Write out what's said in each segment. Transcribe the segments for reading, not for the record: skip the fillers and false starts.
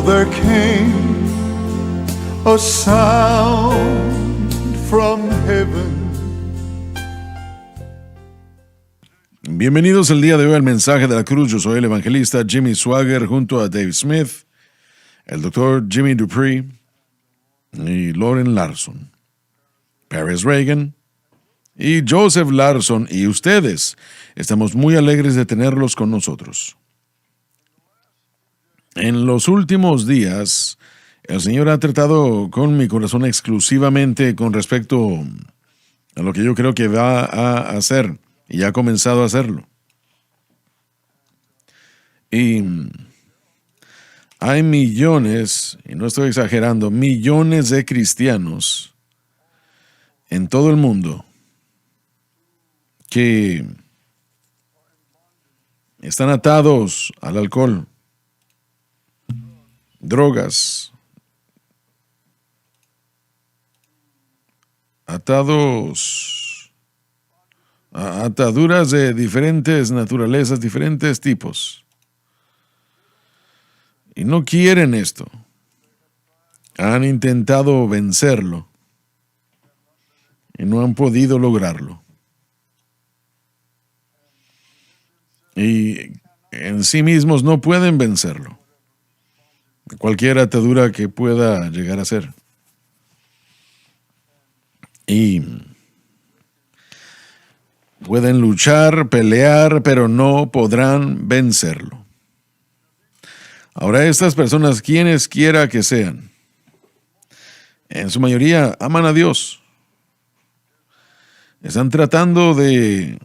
there came a sound from heaven. Bienvenidos el día de hoy al mensaje de la cruz. Yo soy el evangelista Jimmy Swaggart junto a Dave Smith, el doctor Jimmy Dupree y Loren Larson, Paris Reagan y Joseph Larson y ustedes. Estamos muy alegres de tenerlos con nosotros. En los últimos días, el Señor ha tratado con mi corazón exclusivamente con respecto a lo que yo creo que va a hacer y ha comenzado a hacerlo. Y hay millones, y no estoy exagerando, millones de cristianos en todo el mundo que están atados al alcohol, drogas, atados a ataduras de diferentes naturalezas, diferentes tipos. Y no quieren esto. Han intentado vencerlo y no han podido lograrlo. Y en sí mismos no pueden vencerlo. Cualquier atadura que pueda llegar a ser. Y pueden luchar, pelear, pero no podrán vencerlo. Ahora estas personas, quienes quiera que sean, en su mayoría aman a Dios. Están tratando de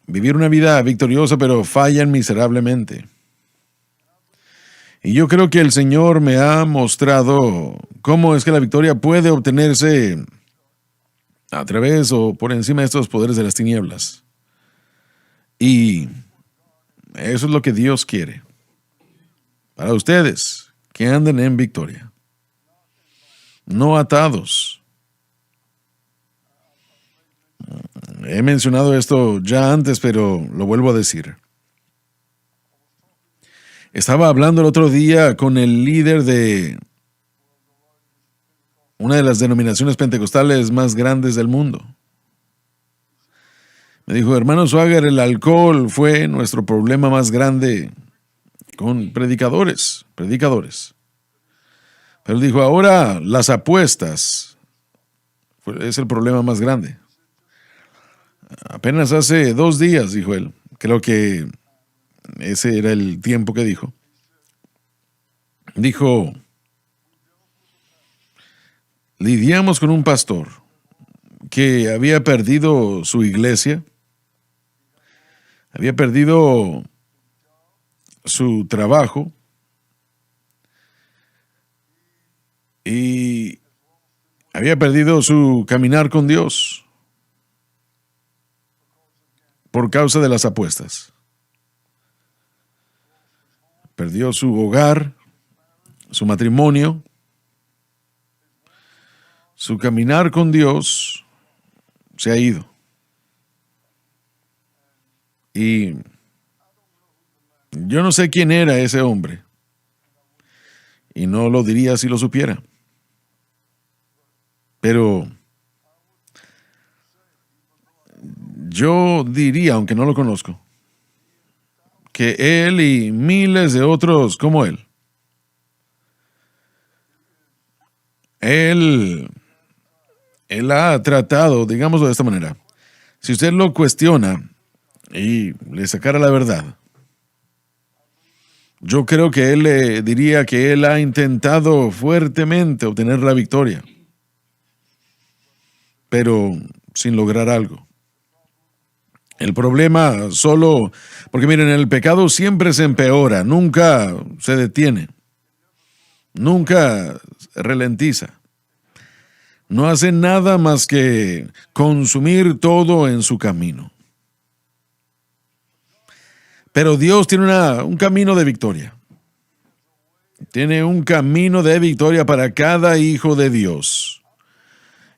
vivir una vida victoriosa, pero fallan miserablemente. Y yo creo que el Señor me ha mostrado cómo es que la victoria puede obtenerse a través o por encima de estos poderes de las tinieblas. Y eso es lo que Dios quiere. Para ustedes, que anden en victoria. No atados. He mencionado esto ya antes, pero lo vuelvo a decir. Estaba hablando el otro día con el líder de una de las denominaciones pentecostales más grandes del mundo. Me dijo, hermano Swaggart, el alcohol fue nuestro problema más grande con predicadores. Pero dijo, ahora las apuestas es el problema más grande. Apenas hace 2 días, dijo él, creo que ese era el tiempo que dijo. Dijo, lidiamos con un pastor que había perdido su iglesia, había perdido su trabajo y había perdido su caminar con Dios por causa de las apuestas. Perdió su hogar, su matrimonio, su caminar con Dios se ha ido. Y yo no sé quién era ese hombre. Y no lo diría si lo supiera. Pero yo diría, aunque no lo conozco, que él y miles de otros como él, él ha tratado, digámoslo de esta manera, si usted lo cuestiona y le sacara la verdad, yo creo que él le diría que él ha intentado fuertemente obtener la victoria, pero sin lograr algo. El problema solo, porque miren, el pecado siempre se empeora, nunca se detiene, nunca ralentiza. No hace nada más que consumir todo en su camino. Pero Dios tiene un camino de victoria. Tiene un camino de victoria para cada hijo de Dios.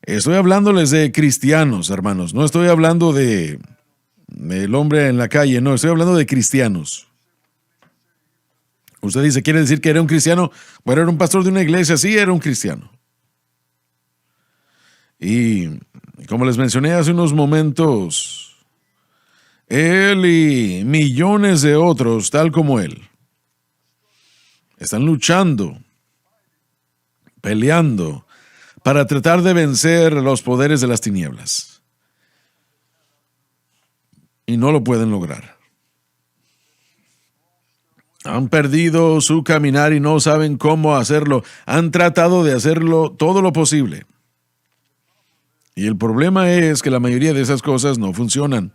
Estoy hablándoles de cristianos, hermanos. No estoy hablando del hombre en la calle, no. Estoy hablando de cristianos. Usted dice, ¿quiere decir que era un cristiano? Bueno, era un pastor de una iglesia, sí, era un cristiano. Y como les mencioné hace unos momentos, él y millones de otros, tal como él, están luchando, peleando, para tratar de vencer los poderes de las tinieblas. Y no lo pueden lograr. Han perdido su caminar y no saben cómo hacerlo. Han tratado de hacerlo todo lo posible. Y el problema es que la mayoría de esas cosas no funcionan.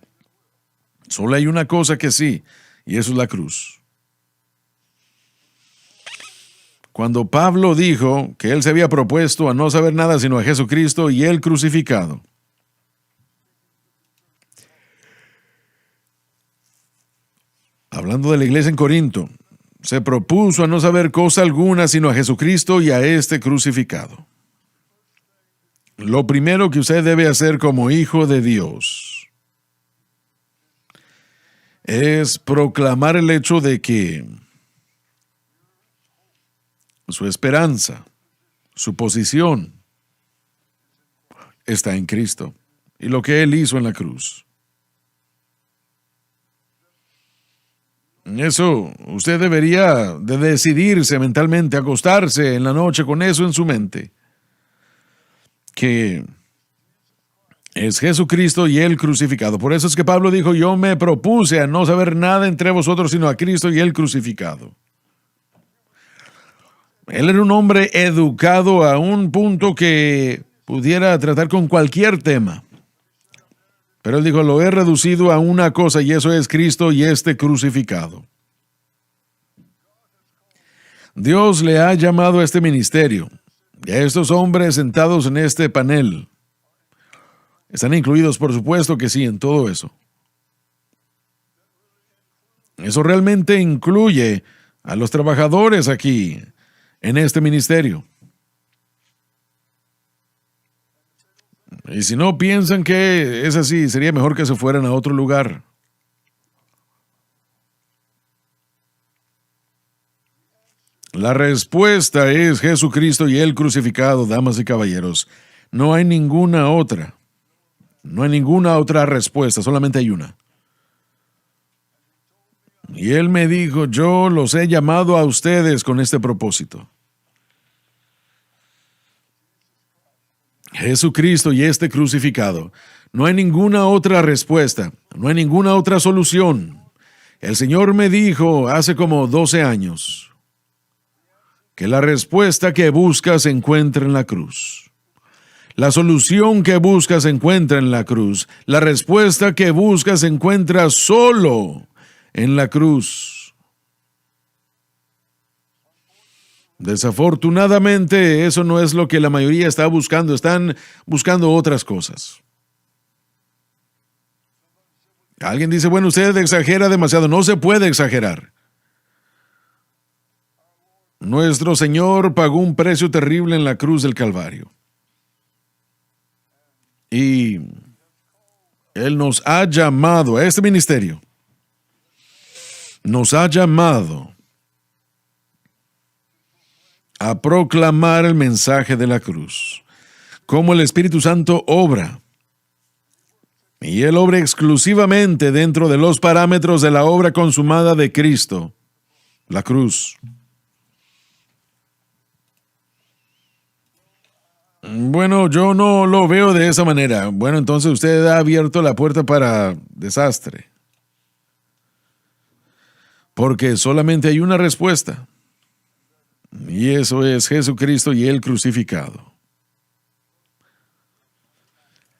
Solo hay una cosa que sí, y eso es la cruz. Cuando Pablo dijo que él se había propuesto a no saber nada sino a Jesucristo y él crucificado, hablando de la iglesia en Corinto, se propuso a no saber cosa alguna sino a Jesucristo y a este crucificado. Lo primero que usted debe hacer como hijo de Dios es proclamar el hecho de que su esperanza, su posición está en Cristo y lo que Él hizo en la cruz. Eso, usted debería de decidirse mentalmente, acostarse en la noche con eso en su mente, que es Jesucristo y Él crucificado. Por eso es que Pablo dijo, yo me propuse a no saber nada entre vosotros sino a Cristo y Él crucificado. Él era un hombre educado a un punto que pudiera tratar con cualquier tema. Pero él dijo, lo he reducido a una cosa y eso es Cristo y este crucificado. Dios le ha llamado a este ministerio y a estos hombres sentados en este panel. Están incluidos, por supuesto que sí, en todo eso. Eso realmente incluye a los trabajadores aquí, en este ministerio. Y si no piensan que es así, sería mejor que se fueran a otro lugar. La respuesta es Jesucristo y Él crucificado, damas y caballeros. No hay ninguna otra. No hay ninguna otra respuesta, solamente hay una. Y Él me dijo, yo los he llamado a ustedes con este propósito. Jesucristo y este crucificado. No hay ninguna otra respuesta, no hay ninguna otra solución. El Señor me dijo hace como 12 años que la respuesta que buscas se encuentra en la cruz. La solución que buscas se encuentra en la cruz. La respuesta que buscas se encuentra solo en la cruz. Desafortunadamente, eso no es lo que la mayoría está buscando. Están buscando otras cosas. Alguien dice, bueno, usted exagera demasiado. No se puede exagerar. Nuestro Señor pagó un precio terrible en la cruz del Calvario. Y Él nos ha llamado a este ministerio. Nos ha llamado a proclamar el mensaje de la cruz. Cómo el Espíritu Santo obra. Y Él obra exclusivamente dentro de los parámetros de la obra consumada de Cristo, la cruz. Bueno, yo no lo veo de esa manera. Bueno, entonces usted ha abierto la puerta para desastre. Porque solamente hay una respuesta. Y eso es Jesucristo y Él crucificado.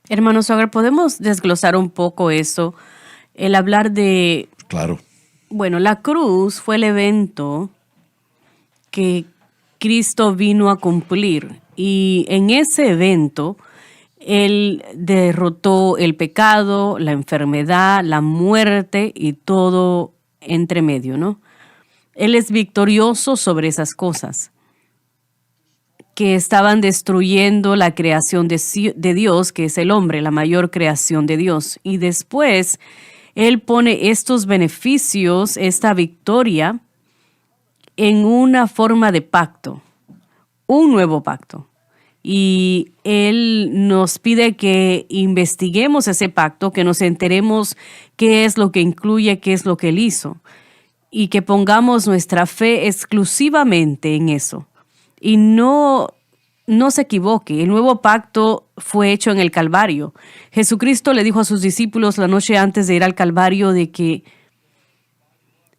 Hermano Sogar, ¿podemos desglosar un poco eso? El hablar de... Claro. Bueno, la cruz fue el evento que Cristo vino a cumplir. Y en ese evento, Él derrotó el pecado, la enfermedad, la muerte y todo entre medio, ¿no? Él es victorioso sobre esas cosas que estaban destruyendo la creación de Dios, que es el hombre, la mayor creación de Dios. Y después, Él pone estos beneficios, esta victoria, en una forma de pacto, un nuevo pacto. Y Él nos pide que investiguemos ese pacto, que nos enteremos qué es lo que incluye, qué es lo que Él hizo, y que pongamos nuestra fe exclusivamente en eso. Y no se equivoque, el nuevo pacto fue hecho en el Calvario. Jesucristo le dijo a sus discípulos la noche antes de ir al Calvario de que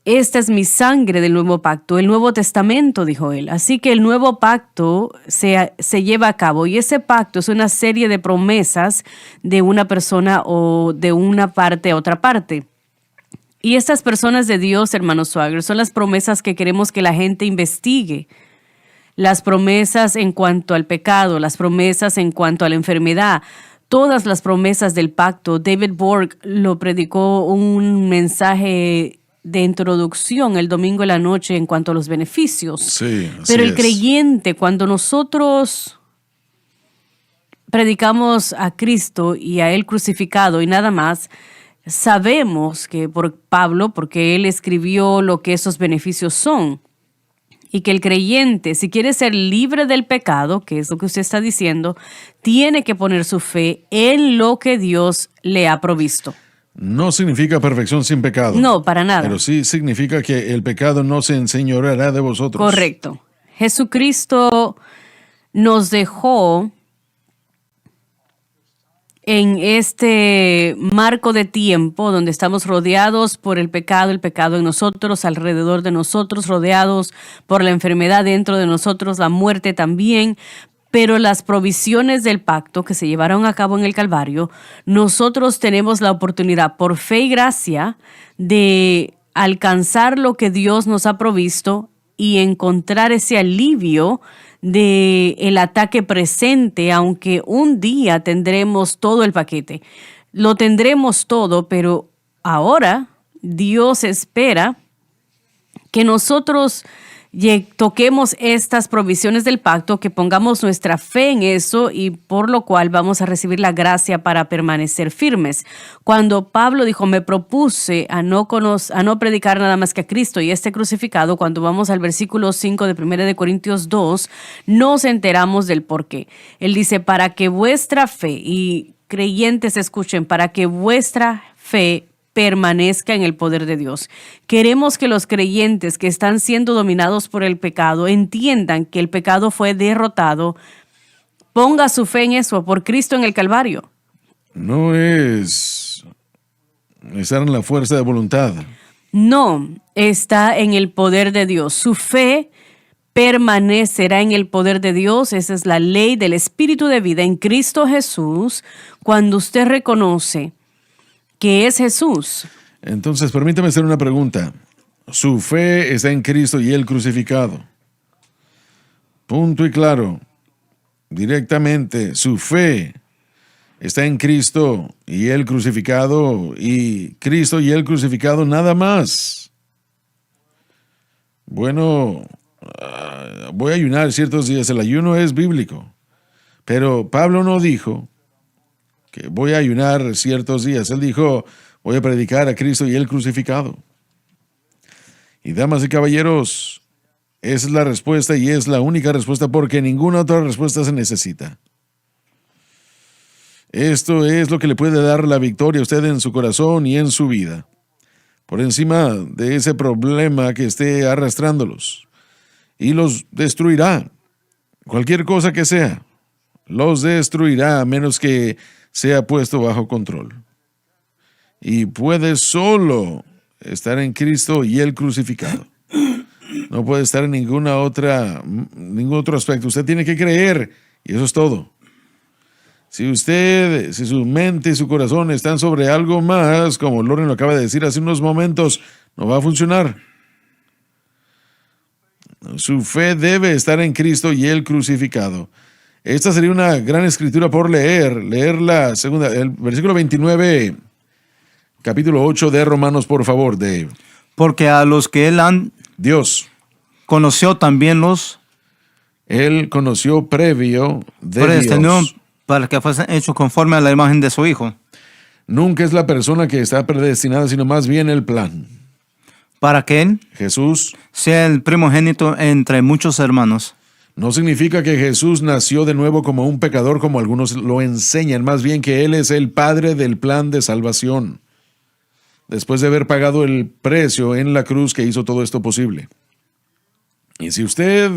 esta es mi sangre del nuevo pacto, el Nuevo Testamento, dijo él. Así que el nuevo pacto se lleva a cabo y ese pacto es una serie de promesas de una persona o de una parte a otra parte. Y estas personas de Dios, hermanos Swagger, son las promesas que queremos que la gente investigue. Las promesas en cuanto al pecado, las promesas en cuanto a la enfermedad, todas las promesas del pacto. David Borg lo predicó un mensaje de introducción el domingo en la noche en cuanto a los beneficios. Sí, así Pero el es. creyente, cuando nosotros predicamos a Cristo y a Él crucificado y nada más, sabemos que por Pablo, porque él escribió lo que esos beneficios son, y que el creyente, si quiere ser libre del pecado, que es lo que usted está diciendo, tiene que poner su fe en lo que Dios le ha provisto. No significa perfección sin pecado. No, para nada. Pero sí significa que el pecado no se enseñoreará de vosotros. Correcto. Jesucristo nos dejó en este marco de tiempo donde estamos rodeados por el pecado en nosotros, alrededor de nosotros, rodeados por la enfermedad dentro de nosotros, la muerte también, pero las provisiones del pacto que se llevaron a cabo en el Calvario, nosotros tenemos la oportunidad por fe y gracia de alcanzar lo que Dios nos ha provisto y encontrar ese alivio del ataque presente, aunque un día tendremos todo el paquete. Lo tendremos todo, pero ahora Dios espera que nosotros toquemos estas provisiones del pacto, que pongamos nuestra fe en eso y por lo cual vamos a recibir la gracia para permanecer firmes. Cuando Pablo dijo, me propuse a no predicar nada más que a Cristo y este crucificado, cuando vamos al versículo 5 de 1 de Corintios 2, nos enteramos del por qué. Él dice, para que vuestra fe, y creyentes escuchen, para que vuestra fe permanezca en el poder de Dios. Queremos que los creyentes que están siendo dominados por el pecado entiendan que el pecado fue derrotado. Ponga su fe en eso, por Cristo en el Calvario. No es estar en la fuerza de voluntad. No, está en el poder de Dios. Su fe permanecerá en el poder de Dios. Esa es la ley del Espíritu de vida en Cristo Jesús. Cuando usted reconoce que es Jesús. Entonces, permítame hacer una pregunta. Su fe está en Cristo y Él crucificado. Punto y claro. Directamente, su fe está en Cristo y Él crucificado, y Cristo y Él crucificado nada más. Bueno, voy a ayunar ciertos días. El ayuno es bíblico. Pero Pablo no dijo que voy a ayunar ciertos días. Él dijo, voy a predicar a Cristo y Él crucificado. Y damas y caballeros, esa es la respuesta y es la única respuesta, porque ninguna otra respuesta se necesita. Esto es lo que le puede dar la victoria a usted en su corazón y en su vida, por encima de ese problema que esté arrastrándolos, y los destruirá. Cualquier cosa que sea, los destruirá a menos que sea puesto bajo control. Y puede solo estar en Cristo y Él crucificado. No puede estar en ningún otro aspecto. Usted tiene que creer, y eso es todo. Si su mente y su corazón están sobre algo más, como Loren lo acaba de decir hace unos momentos, no va a funcionar. Su fe debe estar en Cristo y Él crucificado. Esta sería una gran escritura por leer la segunda, el versículo 29, capítulo 8 de Romanos, por favor, Dave. Porque a los que Él Dios conoció también los Él conoció previo de predestinó Dios. para que fuesen hechos conforme a la imagen de su Hijo, Nunca es la persona que está predestinada, sino más bien el plan. para que Él Jesús, sea el primogénito entre muchos hermanos. no significa que Jesús nació de nuevo como un pecador como algunos lo enseñan, más bien que Él es el Padre del plan de salvación, después de haber pagado el precio en la cruz que hizo todo esto posible. Y si usted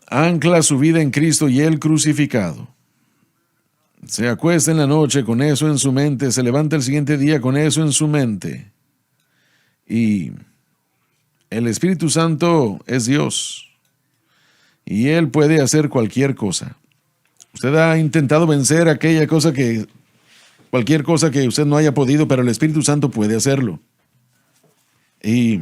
ancla su vida en Cristo y el crucificado, se acuesta en la noche con eso en su mente, se levanta el siguiente día con eso en su mente, y el Espíritu Santo es Dios, y Él puede hacer cualquier cosa. Usted ha intentado vencer cualquier cosa que usted no haya podido, pero el Espíritu Santo puede hacerlo. Y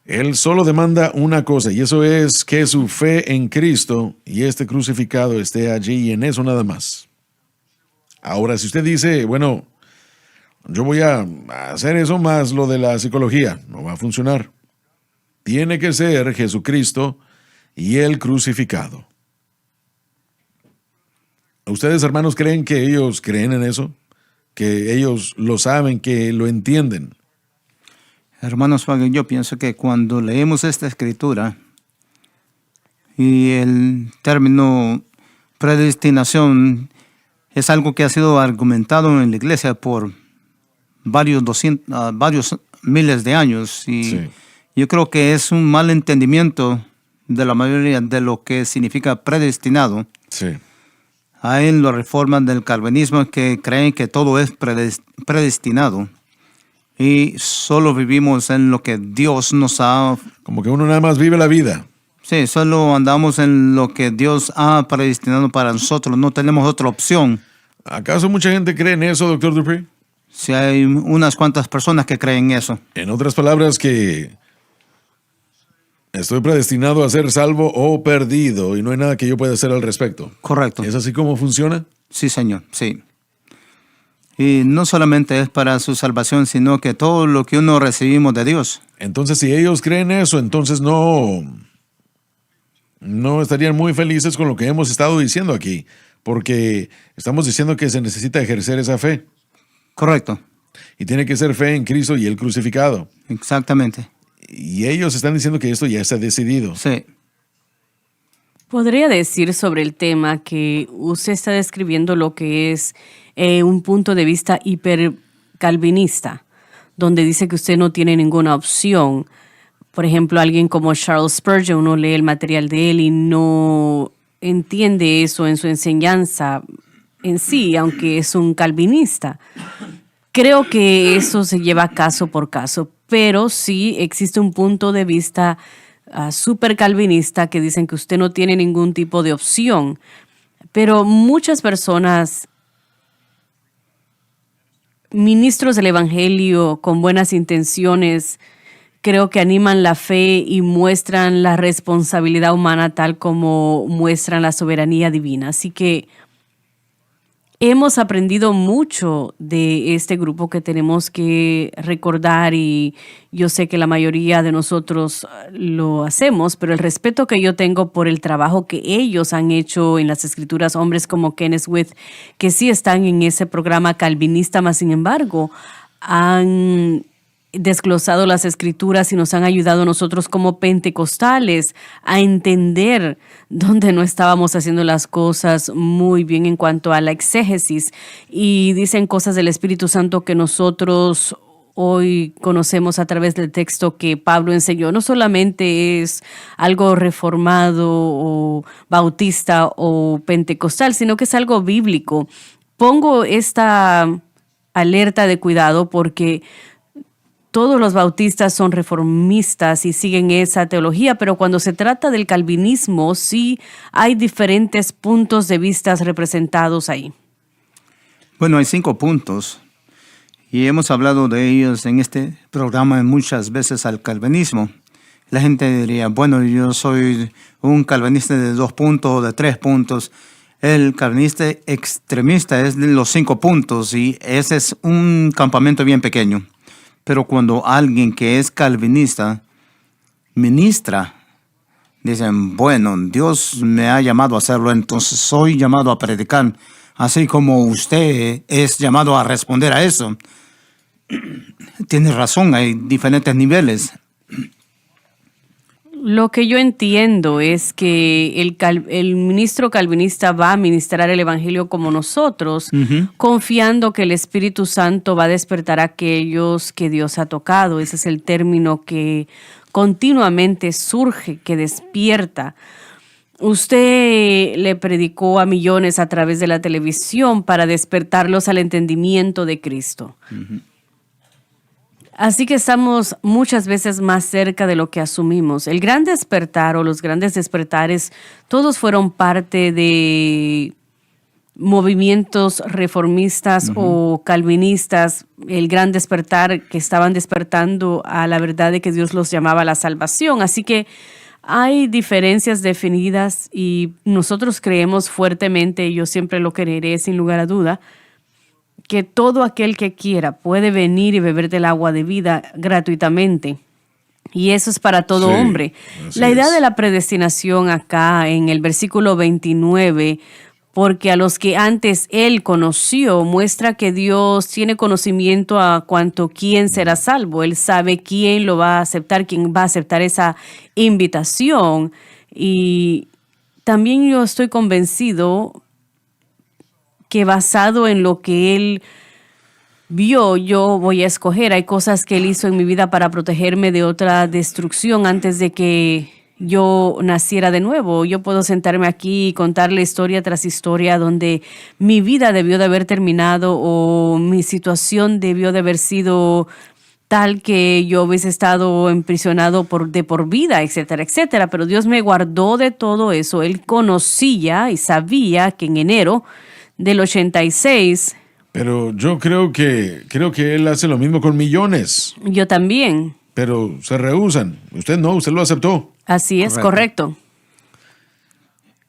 Él solo demanda una cosa, y eso es que su fe en Cristo y este crucificado esté allí, y en eso nada más. Ahora, si usted dice, bueno, yo voy a hacer eso más lo de la psicología, no va a funcionar. Tiene que ser Jesucristo y el crucificado. ¿Ustedes, hermanos, creen que ellos creen en eso? ¿Que ellos lo saben, que lo entienden? Hermanos, yo pienso que cuando leemos esta escritura y el término predestinación es algo que ha sido argumentado en la iglesia por varios miles de años, y Sí. yo creo que es un mal entendimiento de la mayoría de lo que significa predestinado. Sí. Hay en las reformas del calvinismo que creen que todo es predestinado y solo vivimos en lo que Dios nos ha... Como que uno nada más vive la vida. Sí, solo andamos en lo que Dios ha predestinado para nosotros, no tenemos otra opción. ¿Acaso mucha gente cree en eso, Dr. Dupree? Si hay unas cuantas personas que creen eso. En otras palabras, que estoy predestinado a ser salvo o perdido y no hay nada que yo pueda hacer al respecto. Correcto. ¿Es así como funciona? Sí, Señor, sí. Y no solamente es para su salvación, sino que todo lo que uno recibimos de Dios. Entonces, si ellos creen eso, entonces no estarían muy felices con lo que hemos estado diciendo aquí, porque estamos diciendo que se necesita ejercer esa fe. Correcto. Y tiene que ser fe en Cristo y el crucificado. Exactamente. Y ellos están diciendo que esto ya está decidido. Sí. Podría decir sobre el tema que usted está describiendo lo que es un punto de vista hipercalvinista, donde dice que usted no tiene ninguna opción. Por ejemplo, alguien como Charles Spurgeon, uno lee el material de él y no entiende eso en su enseñanza en sí, aunque es un calvinista. Creo que eso se lleva caso por caso, pero sí existe un punto de vista súper calvinista que dicen que usted no tiene ningún tipo de opción. Pero muchas personas, ministros del Evangelio con buenas intenciones, creo que animan la fe y muestran la responsabilidad humana tal como muestran la soberanía divina. Así que hemos aprendido mucho de este grupo que tenemos que recordar, y yo sé que la mayoría de nosotros lo hacemos, pero el respeto que yo tengo por el trabajo que ellos han hecho en las escrituras, hombres como Kenneth Smith, que sí están en ese programa calvinista, más sin embargo, han desglosado las escrituras y nos han ayudado a nosotros como pentecostales a entender dónde no estábamos haciendo las cosas muy bien en cuanto a la exégesis, y dicen cosas del Espíritu Santo que nosotros hoy conocemos a través del texto que Pablo enseñó. No solamente es algo reformado o bautista o pentecostal, sino que es algo bíblico. Pongo esta alerta de cuidado porque todos los bautistas son reformistas y siguen esa teología, pero cuando se trata del calvinismo, sí hay diferentes puntos de vista representados ahí. Bueno, hay 5 puntos y hemos hablado de ellos en este programa muchas veces al calvinismo. La gente diría, bueno, yo soy un calvinista de 2 puntos o de 3 puntos. El calvinista extremista es de los 5 puntos y ese es un campamento bien pequeño. Pero cuando alguien que es calvinista ministra, dicen, bueno, Dios me ha llamado a hacerlo, entonces soy llamado a predicar, así como usted es llamado a responder a eso. tienes razón, hay diferentes niveles. Lo que yo entiendo es que el ministro calvinista va a ministrar el evangelio como nosotros, confiando que el Espíritu Santo va a despertar a aquellos que Dios ha tocado. Ese es el término que continuamente surge, que despierta. Usted le predicó a millones a través de la televisión para despertarlos al entendimiento de Cristo. Así que estamos muchas veces más cerca de lo que asumimos. El gran despertar o los grandes despertares, todos fueron parte de movimientos reformistas o calvinistas. El gran despertar que estaban despertando a la verdad de que Dios los llamaba a la salvación. Así que hay diferencias definidas y nosotros creemos fuertemente, y yo siempre lo creeré sin lugar a duda, que todo aquel que quiera puede venir y beber del agua de vida gratuitamente. Y eso es para todo hombre. La idea de la predestinación acá en el versículo 29, porque a los que antes él conoció, muestra que Dios tiene conocimiento a cuanto quién será salvo. Él sabe quién lo va a aceptar, quién va a aceptar esa invitación. Y también yo estoy convencido que basado en lo que él vio, yo voy a escoger. Hay cosas que él hizo en mi vida para protegerme de otra destrucción antes de que yo naciera de nuevo. Yo puedo sentarme aquí y contarle historia tras historia donde mi vida debió de haber terminado o mi situación debió de haber sido tal que yo hubiese estado emprisionado de por vida, etcétera, etcétera. Pero Dios me guardó de todo eso. Él conocía y sabía que en enero del 86. Pero yo creo que él hace lo mismo con millones. Yo también. Pero se rehúsan. Usted no, usted lo aceptó. Así es, correcto.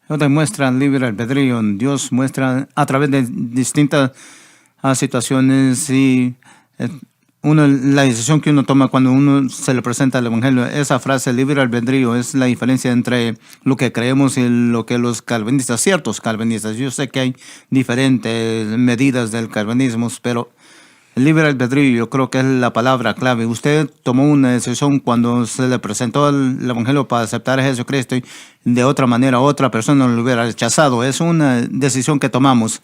Otros muestran libre albedrío. Dios muestra a través de distintas situaciones y la decisión que uno toma cuando uno se le presenta el Evangelio. Esa frase, libre albedrío, es la diferencia entre lo que creemos y lo que los calvinistas, ciertos calvinistas. Yo sé que hay diferentes medidas del calvinismo, pero el libre albedrío yo creo que es la palabra clave. Usted tomó una decisión cuando se le presentó el Evangelio para aceptar a Jesucristo y de otra manera otra persona lo hubiera rechazado. Es una decisión que tomamos.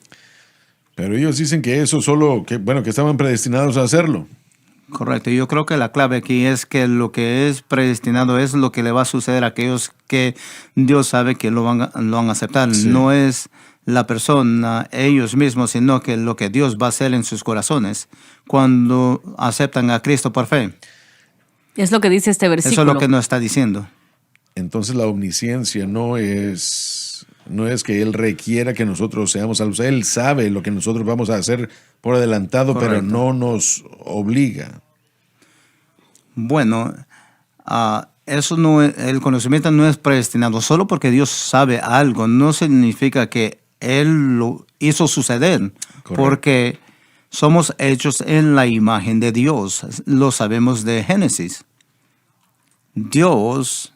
Pero ellos dicen que eso que estaban predestinados a hacerlo. Correcto. Yo creo que la clave aquí es que lo que es predestinado es lo que le va a suceder a aquellos que Dios sabe que lo van a aceptar. Sí. No es la persona, ellos mismos, sino que lo que Dios va a hacer en sus corazones cuando aceptan a Cristo por fe. Es lo que dice este versículo. Eso es lo que nos está diciendo. Entonces la omnisciencia no es que Él requiera que nosotros seamos salvos. Él sabe lo que nosotros vamos a hacer por adelantado, correcto, pero no nos obliga. Bueno, eso no es, el conocimiento no es predestinado. Solo porque Dios sabe algo no significa que Él lo hizo suceder. Correcto. Porque somos hechos en la imagen de Dios. Lo sabemos de Génesis. Dios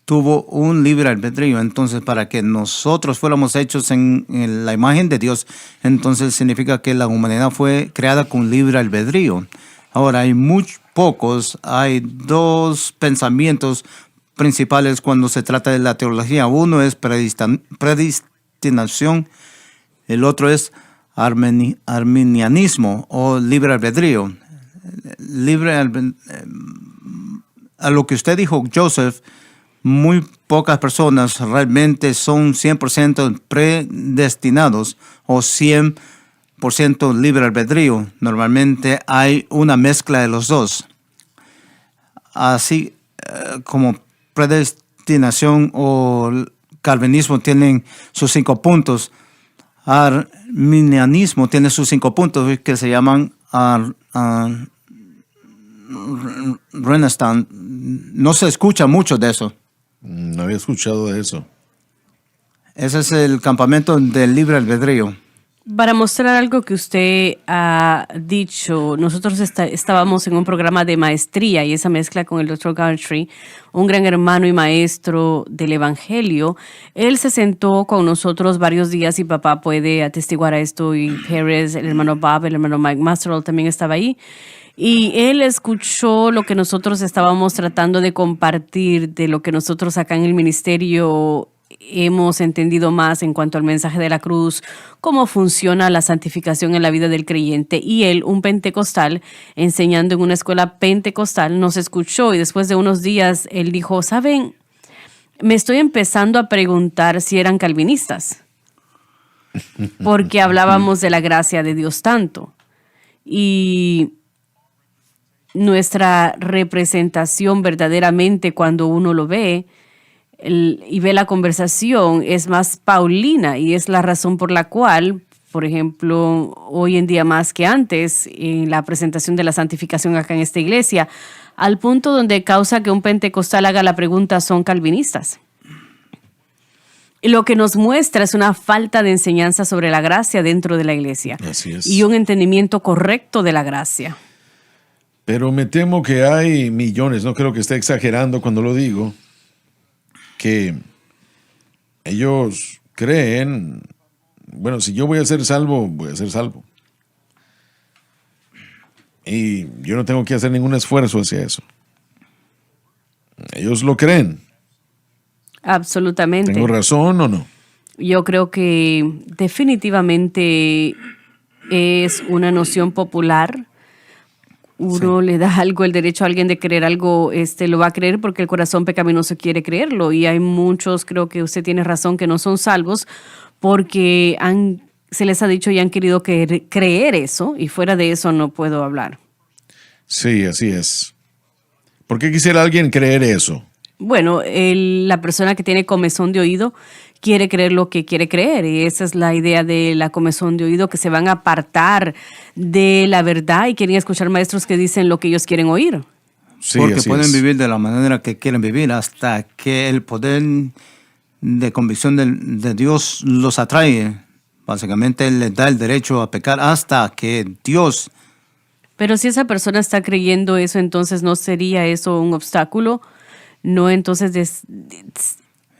tuvo un libre albedrío, entonces para que nosotros fuéramos hechos en la imagen de Dios, entonces significa que la humanidad fue creada con libre albedrío. Ahora hay hay dos pensamientos principales cuando se trata de la teología. Uno es predestinación, el otro es arminianismo o libre albedrío. A lo que usted dijo, Joseph, muy pocas personas realmente son 100% predestinados o 100% libre albedrío. Normalmente hay una mezcla de los dos. Así como predestinación o calvinismo tienen sus 5 puntos, arminianismo tiene sus 5 puntos que se llaman Renaissance. No se escucha mucho de eso. No había escuchado de eso. Ese es el campamento del libre albedrío. Para mostrar algo que usted ha dicho, nosotros estábamos en un programa de maestría y esa mezcla con el Dr. Gantry, un gran hermano y maestro del Evangelio. Él se sentó con nosotros varios días y papá puede atestiguar a esto, y Pérez, el hermano Bob, el hermano Mike Masterall también estaba ahí. Y él escuchó lo que nosotros estábamos tratando de compartir, de lo que nosotros acá en el ministerio hemos entendido más en cuanto al mensaje de la cruz, cómo funciona la santificación en la vida del creyente. Y él, un pentecostal, enseñando en una escuela pentecostal, nos escuchó y después de unos días él dijo, ¿saben? Me estoy empezando a preguntar si eran calvinistas, porque hablábamos de la gracia de Dios tanto. Y nuestra representación verdaderamente cuando uno lo ve y ve la conversación es más paulina, y es la razón por la cual, por ejemplo, hoy en día más que antes, en la presentación de la santificación acá en esta iglesia, al punto donde causa que un pentecostal haga la pregunta, ¿son calvinistas? Y lo que nos muestra es una falta de enseñanza sobre la gracia dentro de la iglesia. Así es. Y un entendimiento correcto de la gracia. Pero me temo que hay millones, no creo que esté exagerando cuando lo digo, que ellos creen, bueno, si yo voy a ser salvo, voy a ser salvo. Y yo no tengo que hacer ningún esfuerzo hacia eso. Ellos lo creen. Absolutamente. ¿Tengo razón o no? Yo creo que definitivamente es una noción popular. Uno le da algo, el derecho a alguien de creer algo, lo va a creer porque el corazón pecaminoso quiere creerlo. Y hay muchos, creo que usted tiene razón, que no son salvos porque se les ha dicho y han querido creer eso, y fuera de eso no puedo hablar. Sí, así es. ¿Por qué quisiera alguien creer eso? Bueno, la persona que tiene comezón de oído quiere creer lo que quiere creer, y esa es la idea de la comezón de oído, que se van a apartar de la verdad y quieren escuchar maestros que dicen lo que ellos quieren oír. Sí, Porque así pueden es. vivir de la manera que quieren vivir hasta que el poder de convicción de Dios los atrae. Básicamente Él les da el derecho a pecar hasta que Dios... Pero si esa persona está creyendo eso, entonces ¿no sería eso un obstáculo? No, entonces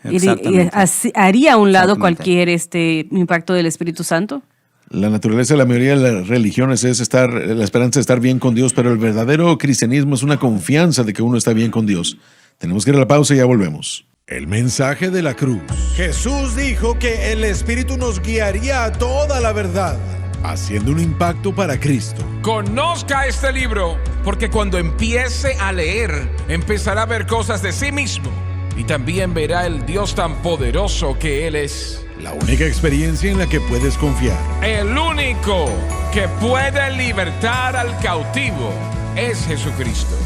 Exactamente. haría a un lado Exactamente. cualquier impacto del Espíritu Santo. La naturaleza de la mayoría de las religiones es la esperanza de estar bien con Dios, pero el verdadero cristianismo es una confianza de que uno está bien con Dios. Tenemos que ir a la pausa y ya volvemos. El mensaje de la cruz. Jesús dijo que el Espíritu nos guiaría a toda la verdad, haciendo un impacto para Cristo. Conozca este libro, porque cuando empiece a leer, empezará a ver cosas de sí mismo y también verá el Dios tan poderoso que Él es. La única experiencia en la que puedes confiar. El único que puede libertar al cautivo es Jesucristo.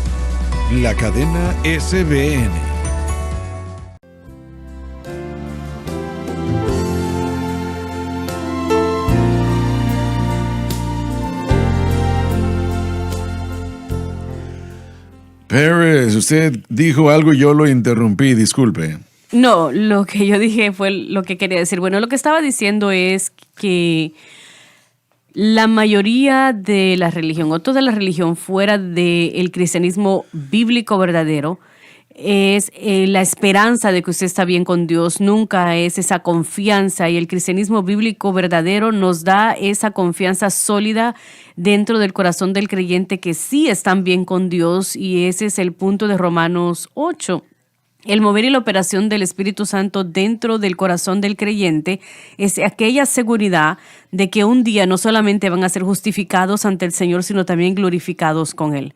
La cadena SBN. Pérez, usted dijo algo y yo lo interrumpí, disculpe. No, lo que yo dije fue lo que quería decir. Bueno, lo que estaba diciendo es que la mayoría de la religión, o toda la religión fuera del cristianismo bíblico verdadero, es la esperanza de que usted está bien con Dios, nunca es esa confianza, y el cristianismo bíblico verdadero nos da esa confianza sólida dentro del corazón del creyente que sí están bien con Dios, y ese es el punto de Romanos 8. El mover y la operación del Espíritu Santo dentro del corazón del creyente es aquella seguridad de que un día no solamente van a ser justificados ante el Señor, sino también glorificados con Él.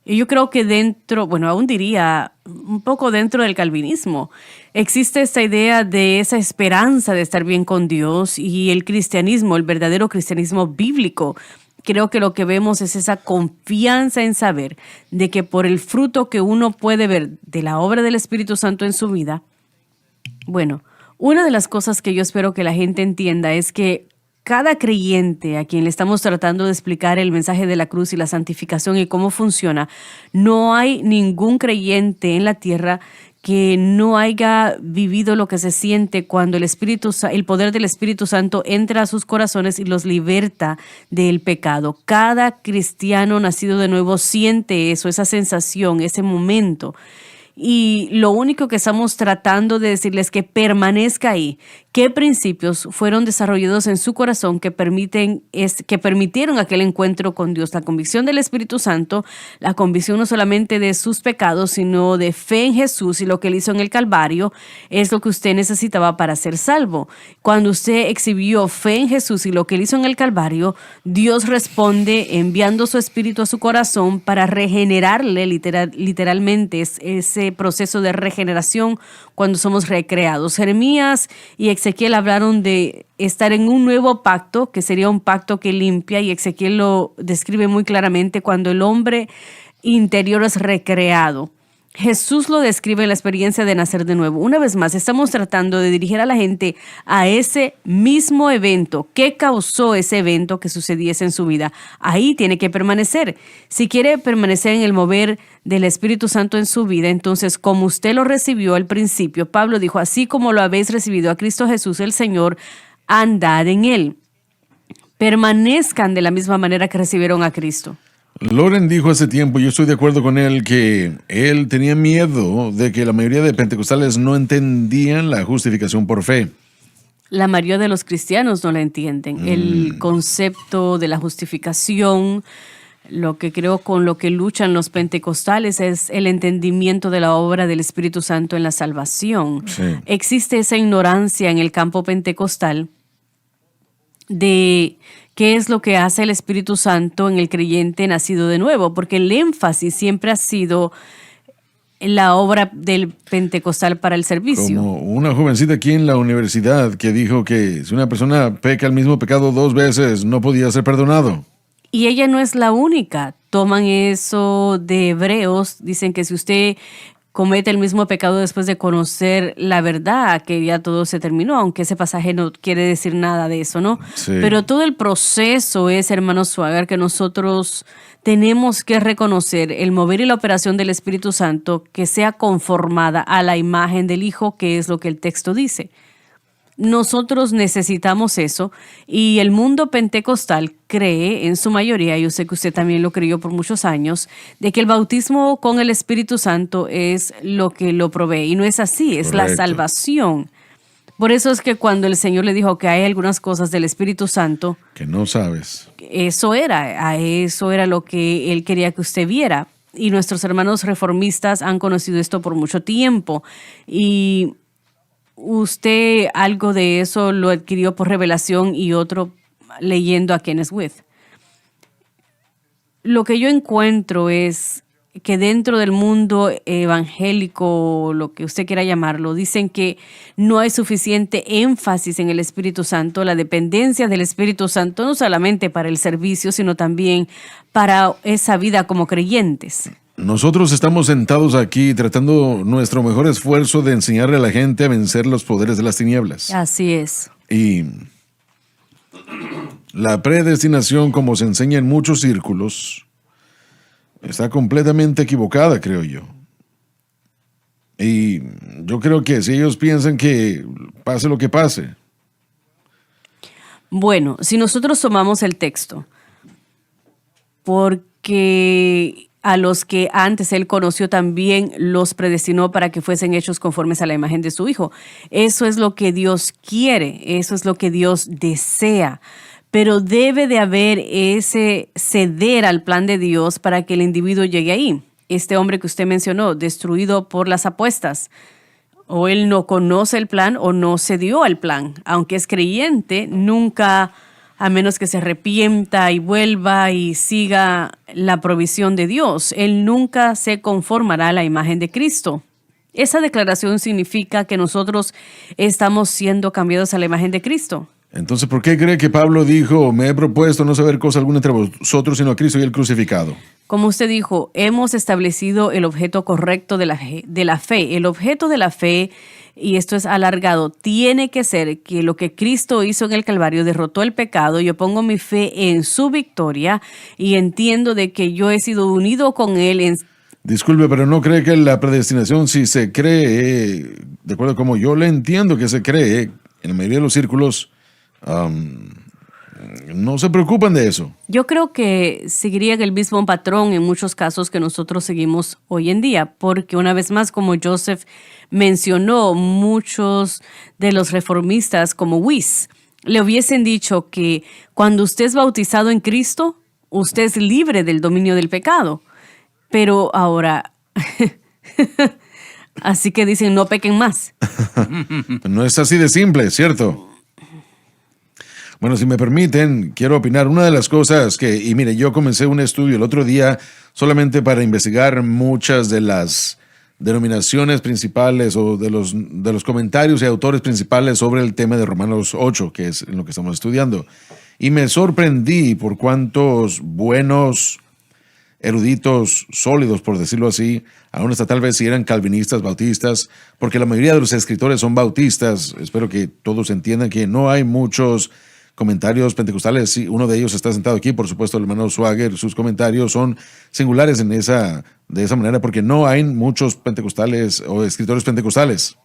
Y yo creo que dentro, bueno, aún diría un poco dentro del calvinismo, existe esta idea de esa esperanza de estar bien con Dios, y el cristianismo, el verdadero cristianismo bíblico, creo que lo que vemos es esa confianza en saber de que por el fruto que uno puede ver de la obra del Espíritu Santo en su vida, bueno, una de las cosas que yo espero que la gente entienda es que cada creyente a quien le estamos tratando de explicar el mensaje de la cruz y la santificación y cómo funciona, no hay ningún creyente en la tierra que no haya vivido lo que se siente cuando el poder del Espíritu Santo entra a sus corazones y los liberta del pecado. Cada cristiano nacido de nuevo siente eso, esa sensación, ese momento. Y lo único que estamos tratando de decirles es que permanezca ahí, ¿Qué principios fueron desarrollados en su corazón que permitieron aquel encuentro con Dios? La convicción del Espíritu Santo, la convicción no solamente de sus pecados, sino de fe en Jesús y lo que él hizo en el Calvario, es lo que usted necesitaba para ser salvo. Cuando usted exhibió fe en Jesús y lo que él hizo en el Calvario, Dios responde enviando su Espíritu a su corazón para regenerarle literalmente ese proceso de regeneración cuando somos recreados. Jeremías y Ezequiel hablaron de estar en un nuevo pacto, que sería un pacto que limpia, y Ezequiel lo describe muy claramente cuando el hombre interior es recreado. Jesús lo describe en la experiencia de nacer de nuevo. Una vez más, estamos tratando de dirigir a la gente a ese mismo evento. ¿Qué causó ese evento que sucediese en su vida? Ahí tiene que permanecer. Si quiere permanecer en el mover del Espíritu Santo en su vida, entonces, como usted lo recibió al principio, Pablo dijo, así como lo habéis recibido a Cristo Jesús el Señor, andad en él. Permanezcan de la misma manera que recibieron a Cristo. Loren dijo hace tiempo, yo estoy de acuerdo con él, que él tenía miedo de que la mayoría de pentecostales no entendían la justificación por fe. La mayoría de los cristianos no la entienden. El concepto de la justificación, lo que creo con lo que luchan los pentecostales es el entendimiento de la obra del Espíritu Santo en la salvación. Sí. Existe esa ignorancia en el campo pentecostal de qué es lo que hace el Espíritu Santo en el creyente nacido de nuevo, porque el énfasis siempre ha sido en la obra del pentecostal para el servicio. Como una jovencita aquí en la universidad que dijo que si una persona peca el mismo pecado 2 veces, no podía ser perdonado. Y ella no es la única. Toman eso de Hebreos, dicen que si usted comete el mismo pecado después de conocer la verdad, que ya todo se terminó, aunque ese pasaje no quiere decir nada de eso, ¿no? Sí. Pero todo el proceso es, hermano Swaggart, que nosotros tenemos que reconocer el mover y la operación del Espíritu Santo que sea conformada a la imagen del Hijo, que es lo que el texto dice. Nosotros necesitamos eso, y el mundo pentecostal cree en su mayoría, yo sé que usted también lo creyó por muchos años, de que el bautismo con el Espíritu Santo es lo que lo provee, y no es así, es la Correcto. salvación. Por eso es que cuando el Señor le dijo que hay algunas cosas del Espíritu Santo, Que no sabes. eso era lo que Él quería que usted viera. Y nuestros hermanos reformistas han conocido esto por mucho tiempo, y usted algo de eso lo adquirió por revelación y otro leyendo a Kenneth Smith. Lo que yo encuentro es que dentro del mundo evangélico, lo que usted quiera llamarlo, dicen que no hay suficiente énfasis en el Espíritu Santo, la dependencia del Espíritu Santo, no solamente para el servicio, sino también para esa vida como creyentes. Nosotros estamos sentados aquí tratando nuestro mejor esfuerzo de enseñarle a la gente a vencer los poderes de las tinieblas. Así es. Y la predestinación, como se enseña en muchos círculos, está completamente equivocada, creo yo. Y yo creo que si ellos piensan que pase lo que pase. Bueno, si nosotros tomamos el texto, porque a los que antes él conoció también los predestinó para que fuesen hechos conformes a la imagen de su Hijo. Eso es lo que Dios quiere, eso es lo que Dios desea. Pero debe de haber ese ceder al plan de Dios para que el individuo llegue ahí. Este hombre que usted mencionó, destruido por las apuestas, o él no conoce el plan o no cedió al plan. Aunque es creyente, nunca, a menos que se arrepienta y vuelva y siga la provisión de Dios, él nunca se conformará a la imagen de Cristo. Esa declaración significa que nosotros estamos siendo cambiados a la imagen de Cristo. Entonces, ¿por qué cree que Pablo dijo, me he propuesto no saber cosa alguna entre vosotros, sino a Cristo y el crucificado? Como usted dijo, hemos establecido el objeto correcto de la fe. El objeto de la fe, y esto es alargado, tiene que ser que lo que Cristo hizo en el Calvario derrotó el pecado. Yo pongo mi fe en su victoria y entiendo de que yo he sido unido con Él en... Disculpe, pero no cree que la predestinación, si se cree, de acuerdo como yo le entiendo que se cree, en la mayoría de los círculos, no se preocupan de eso. Yo creo que seguirían el mismo patrón en muchos casos que nosotros seguimos hoy en día, porque una vez más, como Joseph mencionó, muchos de los reformistas como Weiss le hubiesen dicho que cuando usted es bautizado en Cristo, usted es libre del dominio del pecado. Pero ahora, así que dicen no pequen más. No es así de simple, ¿cierto? Bueno, si me permiten, quiero opinar. Una de las cosas y mire, yo comencé un estudio el otro día solamente para investigar muchas de las denominaciones principales o de los comentarios y autores principales sobre el tema de Romanos 8, que es lo que estamos estudiando. Y me sorprendí por cuántos buenos eruditos sólidos, por decirlo así, aún hasta tal vez si eran calvinistas, bautistas, porque la mayoría de los escritores son bautistas. Espero que todos entiendan que no hay muchos comentarios pentecostales. Sí, uno de ellos está sentado aquí, por supuesto, el hermano Swagger. Sus comentarios son singulares de esa manera, porque no hay muchos pentecostales o escritores pentecostales.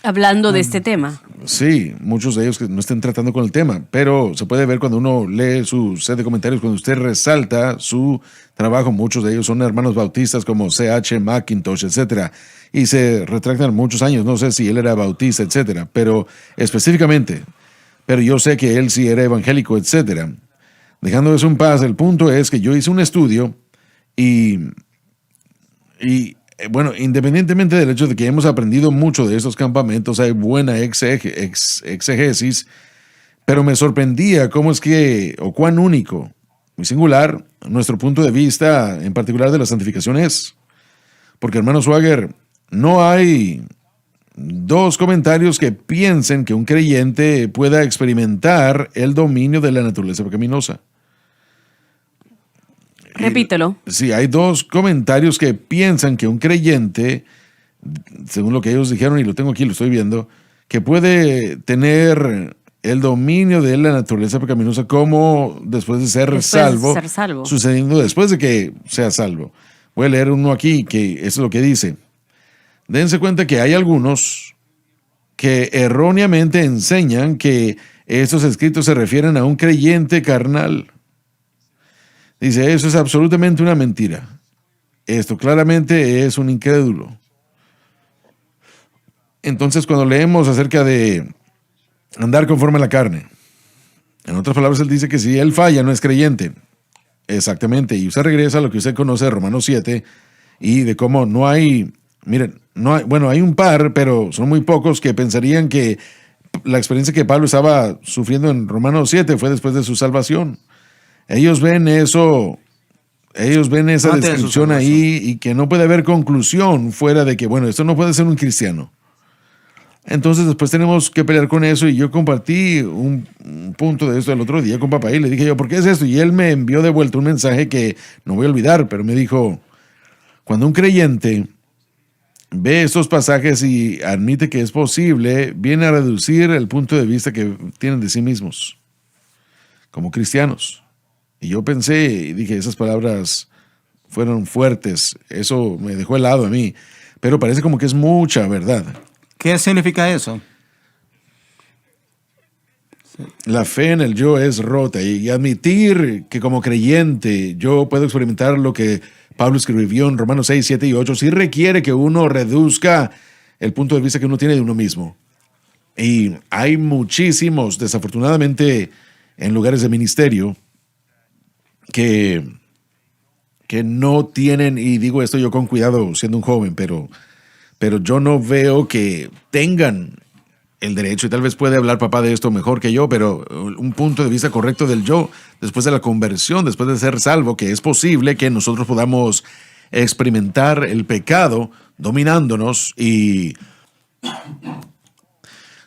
Hablando de este tema. Sí, muchos de ellos que no estén tratando con el tema, pero se puede ver cuando uno lee su set de comentarios, cuando usted resalta su trabajo. Muchos de ellos son hermanos bautistas como C.H. Mackintosh, etcétera, y se retractan muchos años. No sé si él era bautista, etcétera, pero específicamente, pero yo sé que él sí era evangélico, etcétera. Dejando eso en paz, el punto es que yo hice un estudio y bueno, independientemente del hecho de que hemos aprendido mucho de estos campamentos, hay buena exegesis, pero me sorprendía cómo es que, o cuán único, muy singular, nuestro punto de vista, en particular de la santificación es. Porque, hermano Swagger, no hay dos comentarios que piensen que un creyente pueda experimentar el dominio de la naturaleza pecaminosa. Repítelo. Sí, hay dos comentarios que piensan que un creyente, según lo que ellos dijeron, y lo tengo aquí, lo estoy viendo, que puede tener el dominio de la naturaleza pecaminosa como después de ser salvo, sucediendo después de que sea salvo. Voy a leer uno aquí que eso es lo que dice. Dense cuenta que hay algunos que erróneamente enseñan que estos escritos se refieren a un creyente carnal. Dice, eso es absolutamente una mentira. Esto claramente es un incrédulo. Entonces, cuando leemos acerca de andar conforme a la carne, en otras palabras, él dice que si él falla, no es creyente. Exactamente. Y usted regresa a lo que usted conoce de Romanos 7 y de cómo no hay, miren, hay un par, pero son muy pocos que pensarían que la experiencia que Pablo estaba sufriendo en Romanos 7 fue después de su salvación. Ellos ven eso, esa descripción ahí y que no puede haber conclusión fuera de que, bueno, esto no puede ser un cristiano. Entonces después tenemos que pelear con eso y yo compartí un punto de esto el otro día con papá y le dije yo, ¿por qué es esto? Y él me envió de vuelta un mensaje que no voy a olvidar, pero me dijo, cuando un creyente ve estos pasajes y admite que es posible, viene a reducir el punto de vista que tienen de sí mismos como cristianos. Y yo pensé y dije, esas palabras fueron fuertes, eso me dejó helado a mí, pero parece como que es mucha verdad. ¿Qué significa eso? La fe en el yo es rota y admitir que como creyente yo puedo experimentar lo que Pablo escribió en Romanos 6, 7 y 8 sí requiere que uno reduzca el punto de vista que uno tiene de uno mismo. Y hay muchísimos, desafortunadamente, en lugares de ministerio que no tienen, y digo esto yo con cuidado siendo un joven, pero yo no veo que tengan el derecho, y tal vez puede hablar papá de esto mejor que yo, pero un punto de vista correcto del yo, después de la conversión, después de ser salvo, que es posible que nosotros podamos experimentar el pecado dominándonos, y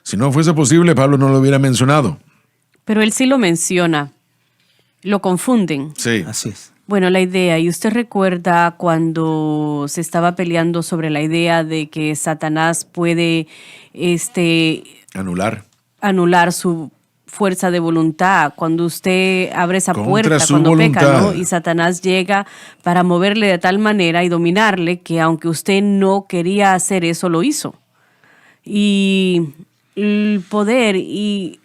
si no fuese posible, Pablo no lo hubiera mencionado. Pero él sí lo menciona. Lo confunden. Sí. Así es. Bueno, la idea, y usted recuerda cuando se estaba peleando sobre la idea de que Satanás puede anular su fuerza de voluntad, cuando usted abre esa puerta, cuando voluntad. peca, ¿no? Y Satanás llega para moverle de tal manera y dominarle que aunque usted no quería hacer eso, lo hizo. Y el poder y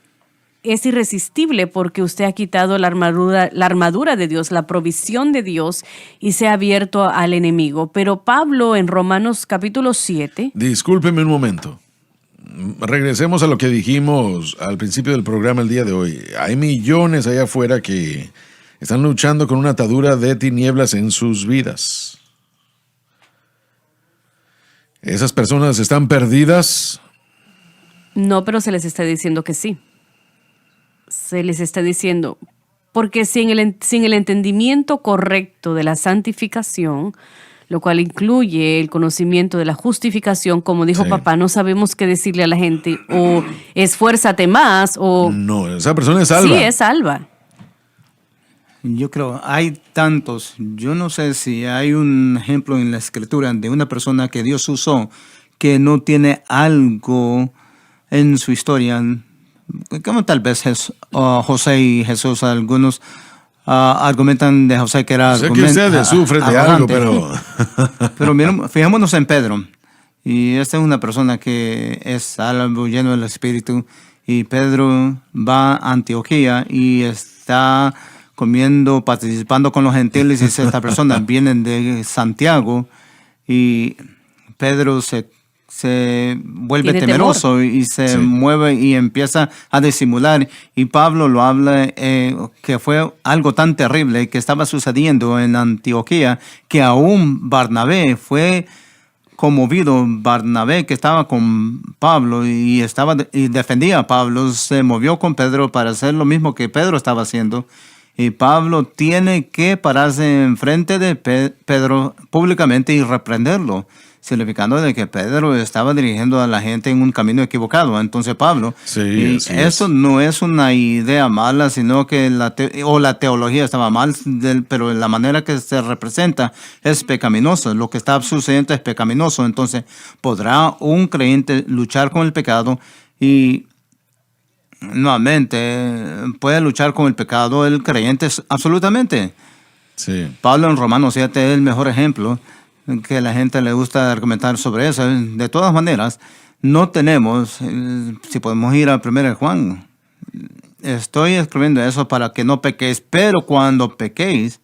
es irresistible porque usted ha quitado la armadura de Dios, la provisión de Dios y se ha abierto al enemigo. Pero Pablo en Romanos capítulo 7... Discúlpeme un momento. Regresemos a lo que dijimos al principio del programa el día de hoy. Hay millones allá afuera que están luchando con una atadura de tinieblas en sus vidas. ¿Esas personas están perdidas? No, pero se les está diciendo que sí. Se les está diciendo, porque sin el entendimiento correcto de la santificación, lo cual incluye el conocimiento de la justificación, como dijo Sí. papá, no sabemos qué decirle a la gente, o esfuérzate más, o No, esa persona es salva. sí, es salva. Yo creo, hay tantos. Yo no sé si hay un ejemplo en la escritura de una persona que Dios usó que no tiene algo en su historia, como tal vez José y Jesús. Algunos argumentan de José que era Sé que ustedes sufren de algo, pero... Pero miren, fijémonos en Pedro. Y esta es una persona que es salvo, lleno del Espíritu. Y Pedro va a Antioquía y está comiendo, participando con los gentiles. Y esta persona vienen de Santiago. Y Pedro se vuelve Tiene temeroso y se Sí. mueve y empieza a disimular. Y Pablo lo habla que fue algo tan terrible que estaba sucediendo en Antioquía que aún Barnabé fue conmovido. Barnabé, que estaba con Pablo y defendía a Pablo, se movió con Pedro para hacer lo mismo que Pedro estaba haciendo. Y Pablo tiene que pararse enfrente de Pedro públicamente y reprenderlo, significando de que Pedro estaba dirigiendo a la gente en un camino equivocado. Entonces Pablo, Sí, y así eso es. no es una idea mala, sino que la teología estaba mal, pero la manera que se representa es pecaminosa. Lo que está sucediendo es pecaminoso. Entonces, ¿podrá un creyente luchar con el pecado? Y nuevamente, ¿puede luchar con el pecado el creyente? Absolutamente. Sí. Pablo en Romanos 7 es el mejor ejemplo, que a la gente le gusta argumentar sobre eso. De todas maneras, no tenemos, si podemos ir a 1 Juan, estoy escribiendo eso para que no pequéis, pero cuando pequéis,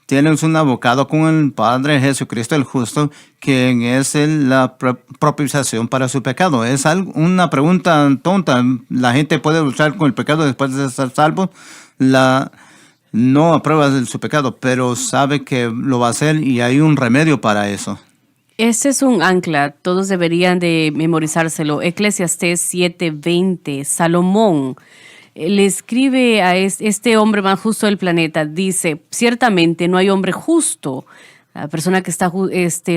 tienes un abogado con el Padre Jesucristo el justo, quien es la propiciación para su pecado. Es una pregunta tonta. ¿La gente puede luchar con el pecado después de ser salvo? No aprueba de su pecado, pero sabe que lo va a hacer y hay un remedio para eso. Ese es un ancla, todos deberían de memorizárselo. Eclesiastés 7:20, Salomón le escribe a este hombre más justo del planeta, dice, ciertamente no hay hombre justo, la persona que está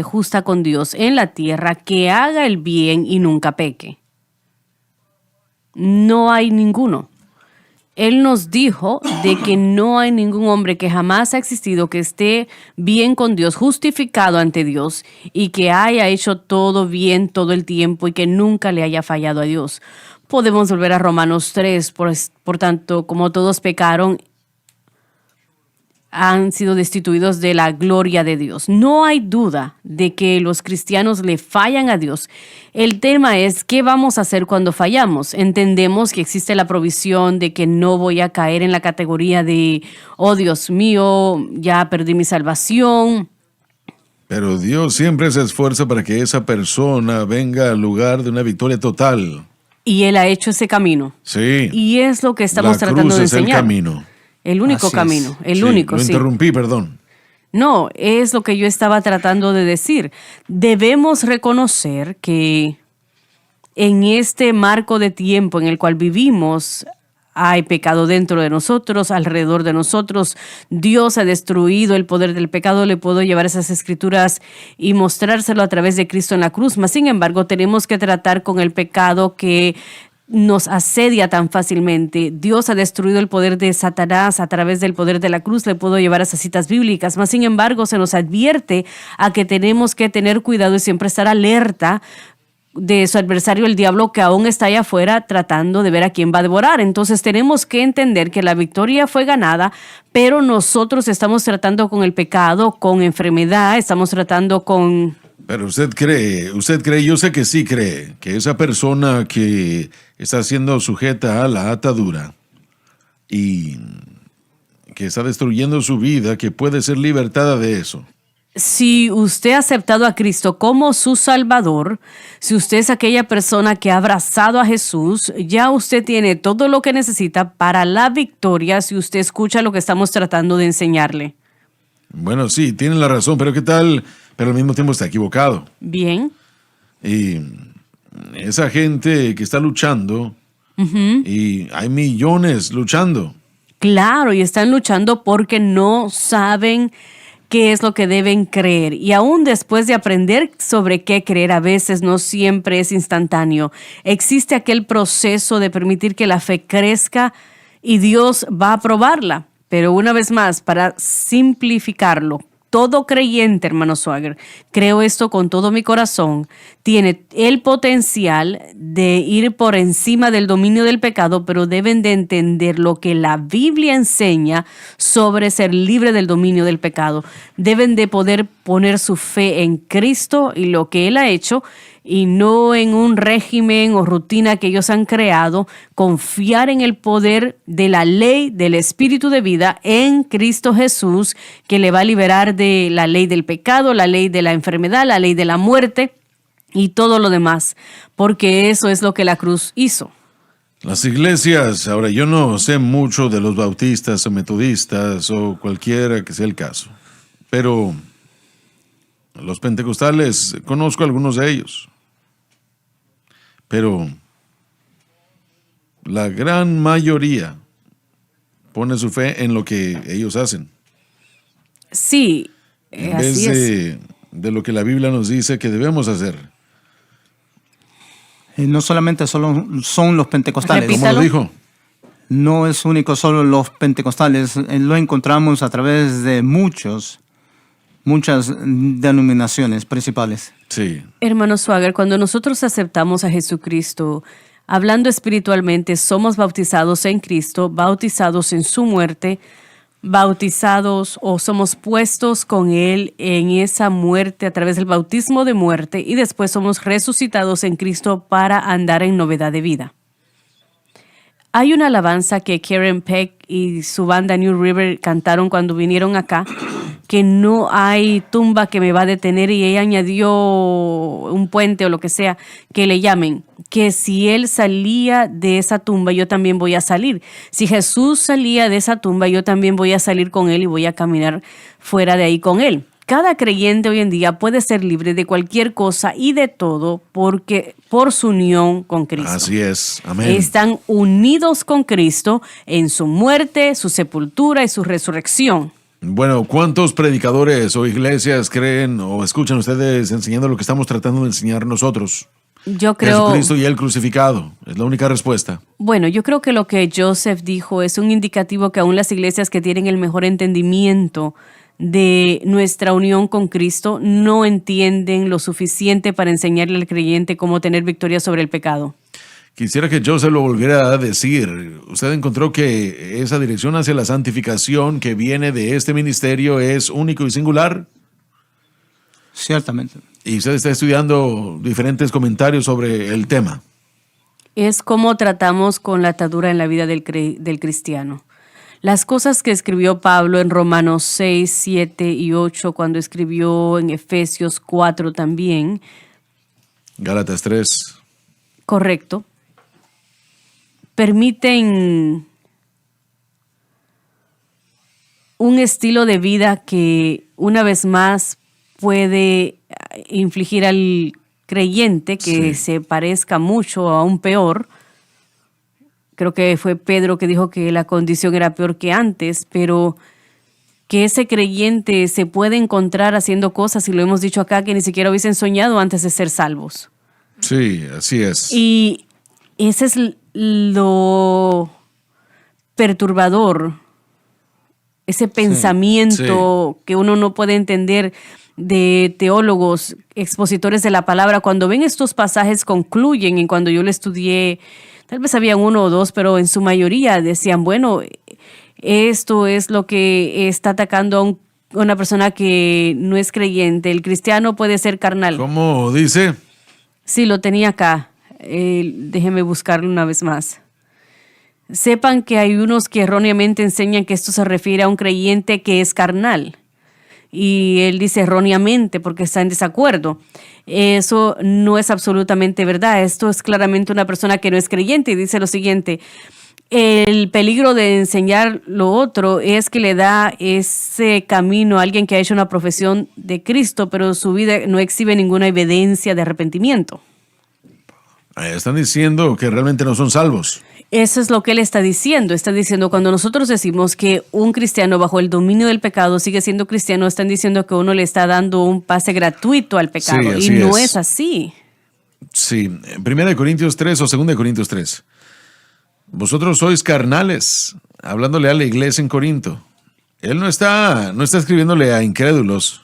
justa con Dios en la tierra, que haga el bien y nunca peque. No hay ninguno. Él nos dijo de que no hay ningún hombre que jamás ha existido que esté bien con Dios, justificado ante Dios y que haya hecho todo bien todo el tiempo y que nunca le haya fallado a Dios. Podemos volver a Romanos 3, por tanto, como todos pecaron, han sido destituidos de la gloria de Dios. No hay duda de que los cristianos le fallan a Dios. El tema es, ¿qué vamos a hacer cuando fallamos? Entendemos que existe la provisión de que no voy a caer en la categoría de, oh Dios mío, ya perdí mi salvación. Pero Dios siempre se esfuerza para que esa persona venga al lugar de una victoria total. Y Él ha hecho ese camino. Sí. Y es lo que estamos La tratando cruz de es enseñar. el camino. El único Así es. camino, el Sí, único, lo sí. interrumpí, perdón. No, es lo que yo estaba tratando de decir. Debemos reconocer que en este marco de tiempo en el cual vivimos, hay pecado dentro de nosotros, alrededor de nosotros. Dios ha destruido el poder del pecado. Le puedo llevar esas escrituras y mostrárselo a través de Cristo en la cruz. Mas, sin embargo, tenemos que tratar con el pecado que nos asedia tan fácilmente. Dios ha destruido el poder de Satanás a través del poder de la cruz. Le puedo llevar esas citas bíblicas. Mas, sin embargo, se nos advierte a que tenemos que tener cuidado y siempre estar alerta de su adversario, el diablo, que aún está allá afuera tratando de ver a quién va a devorar. Entonces tenemos que entender que la victoria fue ganada, pero nosotros estamos tratando con el pecado, con enfermedad, estamos tratando con Pero usted cree, yo sé que sí cree, que esa persona que está siendo sujeta a la atadura y que está destruyendo su vida, que puede ser libertada de eso. Si usted ha aceptado a Cristo como su Salvador, si usted es aquella persona que ha abrazado a Jesús, ya usted tiene todo lo que necesita para la victoria si usted escucha lo que estamos tratando de enseñarle. Bueno, sí, tiene la razón, pero ¿qué tal? Pero al mismo tiempo está equivocado. Bien. Y esa gente que está luchando, y hay millones luchando. Claro, y están luchando porque no saben qué es lo que deben creer. Y aún después de aprender sobre qué creer, a veces no siempre es instantáneo. Existe aquel proceso de permitir que la fe crezca y Dios va a probarla. Pero una vez más, para simplificarlo, todo creyente, hermano Swagger, creo esto con todo mi corazón, tiene el potencial de ir por encima del dominio del pecado, pero deben de entender lo que la Biblia enseña sobre ser libre del dominio del pecado. Deben de poder poner su fe en Cristo y lo que Él ha hecho, y no en un régimen o rutina que ellos han creado, confiar en el poder de la ley del Espíritu de vida en Cristo Jesús, que le va a liberar de la ley del pecado, la ley de la enfermedad, la ley de la muerte y todo lo demás, porque eso es lo que la cruz hizo. Las iglesias, ahora yo no sé mucho de los bautistas o metodistas o cualquiera que sea el caso, pero los pentecostales, conozco a algunos de ellos. Pero la gran mayoría pone su fe en lo que ellos hacen. Sí, En así vez es. de lo que la Biblia nos dice que debemos hacer. No solamente solo son los pentecostales. Repita. ¿Cómo lo Písalo. dijo? No es único solo los pentecostales. Lo encontramos a través de muchas denominaciones principales. Sí. Hermano Swagger, cuando nosotros aceptamos a Jesucristo, hablando espiritualmente, somos bautizados en Cristo, bautizados en su muerte, bautizados o somos puestos con Él en esa muerte a través del bautismo de muerte y después somos resucitados en Cristo para andar en novedad de vida. Hay una alabanza que Karen Peck y su banda New River cantaron cuando vinieron acá, que no hay tumba que me va a detener, y ella añadió un puente o lo que sea que le llamen, que si él salía de esa tumba, yo también voy a salir. Si Jesús salía de esa tumba, yo también voy a salir con él y voy a caminar fuera de ahí con él. Cada creyente hoy en día puede ser libre de cualquier cosa y de todo porque por su unión con Cristo. Así es. Amén. Están unidos con Cristo en su muerte, su sepultura y su resurrección. Bueno, ¿cuántos predicadores o iglesias creen o escuchan ustedes enseñando lo que estamos tratando de enseñar nosotros? Yo creo, Jesucristo y el crucificado. Es la única respuesta. bueno, yo creo que lo que Joseph dijo es un indicativo que aún las iglesias que tienen el mejor entendimiento de nuestra unión con Cristo no entienden lo suficiente para enseñarle al creyente cómo tener victoria sobre el pecado. Quisiera que Joseph lo volviera a decir. ¿Usted encontró que esa dirección hacia la santificación que viene de este ministerio es único y singular? Ciertamente. Y usted está estudiando diferentes comentarios sobre el tema. Es cómo tratamos con la atadura en la vida del cristiano. Las cosas que escribió Pablo en Romanos 6, 7 y 8, cuando escribió en Efesios 4 también. Gálatas 3. Correcto. Permiten un estilo de vida que una vez más puede infligir al creyente que se parezca mucho a un peor. Creo que fue Pedro que dijo que la condición era peor que antes, pero que ese creyente se puede encontrar haciendo cosas, y lo hemos dicho acá, que ni siquiera hubiesen soñado antes de ser salvos. Sí, así es. Y ese es lo perturbador, ese pensamiento que uno no puede entender de teólogos, expositores de la palabra. Cuando ven estos pasajes concluyen, y cuando yo lo estudié, tal vez habían uno o dos, pero en su mayoría decían, bueno, esto es lo que está atacando a un una persona que no es creyente, el cristiano puede ser carnal. ¿Cómo dice? Sí, lo tenía acá. Déjeme buscarlo una vez más. Sepan que hay unos que erróneamente enseñan que esto se refiere a un creyente que es carnal. Y él dice erróneamente porque está en desacuerdo. Eso no es absolutamente verdad. Esto es claramente una persona que no es creyente y dice lo siguiente: el peligro de enseñar lo otro es que le da ese camino a alguien que ha hecho una profesión de Cristo, pero su vida no exhibe ninguna evidencia de arrepentimiento. Están diciendo que realmente no son salvos. Eso es lo que él está diciendo. Está diciendo, cuando nosotros decimos que un cristiano bajo el dominio del pecado sigue siendo cristiano, están diciendo que uno le está dando un pase gratuito al pecado. Sí, así y no es. es así. Sí, 1 Corintios 3 o 2 Corintios 3. Vosotros sois carnales, hablándole a la iglesia en Corinto. Él no está escribiéndole a incrédulos.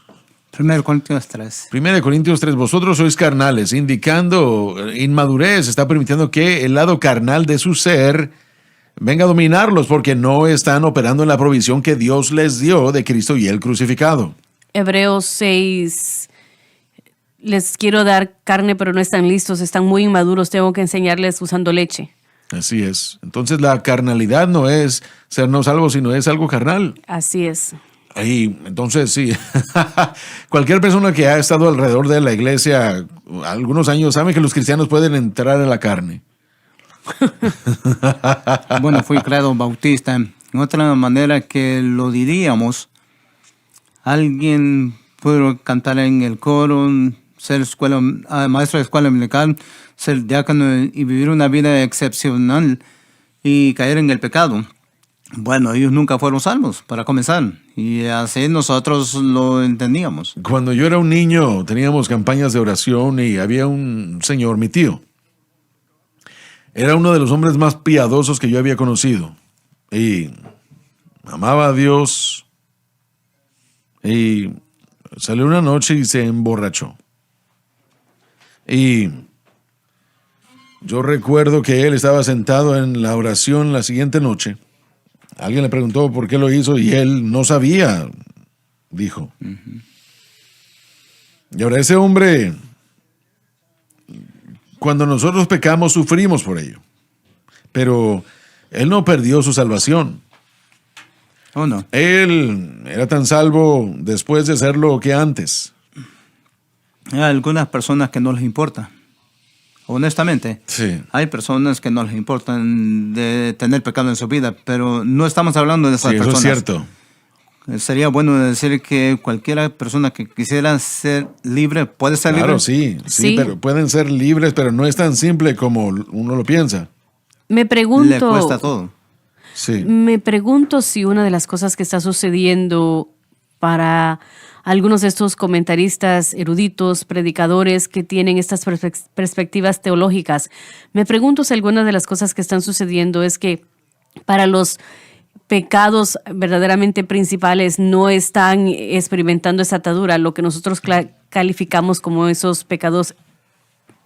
1 Corintios 3. 1 Corintios 3, vosotros sois carnales, indicando inmadurez, está permitiendo que el lado carnal de su ser venga a dominarlos porque no están operando en la provisión que Dios les dio de Cristo y el crucificado. Hebreos 6. Les quiero dar carne, pero no están listos, están muy inmaduros, tengo que enseñarles usando leche. Así es. Entonces la carnalidad no es sernos salvos, sino es algo carnal. Así es. Ahí, entonces sí, cualquier persona que ha estado alrededor de la iglesia algunos años sabe que los cristianos pueden entrar en la carne. Bueno, fui creado bautista. En otra manera que lo diríamos, alguien puede cantar en el coro, ser maestro de escuela dominical, ser diácono y vivir una vida excepcional y caer en el pecado. Bueno, ellos nunca fueron salvos, para comenzar, y así nosotros lo entendíamos. Cuando yo era un niño teníamos campañas de oración y había un señor, mi tío. Era uno de los hombres más piadosos que yo había conocido y amaba a Dios, y salió una noche y se emborrachó. Y yo recuerdo que él estaba sentado en la oración la siguiente noche. Alguien le preguntó por qué lo hizo y él no sabía, dijo. Y ahora ese hombre, cuando nosotros pecamos, sufrimos por ello. Pero él no perdió su salvación. ¿O no? Él era tan salvo después de serlo que antes. Hay algunas personas que no les importa. Honestamente, Sí. hay personas que no les importan de tener pecado en su vida, pero no estamos hablando de esas Sí, eso personas. es cierto. Sería bueno decir que cualquier persona que quisiera ser libre puede ser Claro, libre. sí, Sí. pero pueden ser libres, pero no es tan simple como uno lo piensa. Me Le pregunto, cuesta todo. Sí. me pregunto si una de las cosas que está sucediendo para algunos de estos comentaristas eruditos, predicadores que tienen estas perspectivas teológicas, me pregunto si alguna de las cosas que están sucediendo es que para los pecados verdaderamente principales no están experimentando esa atadura, lo que nosotros calificamos como esos pecados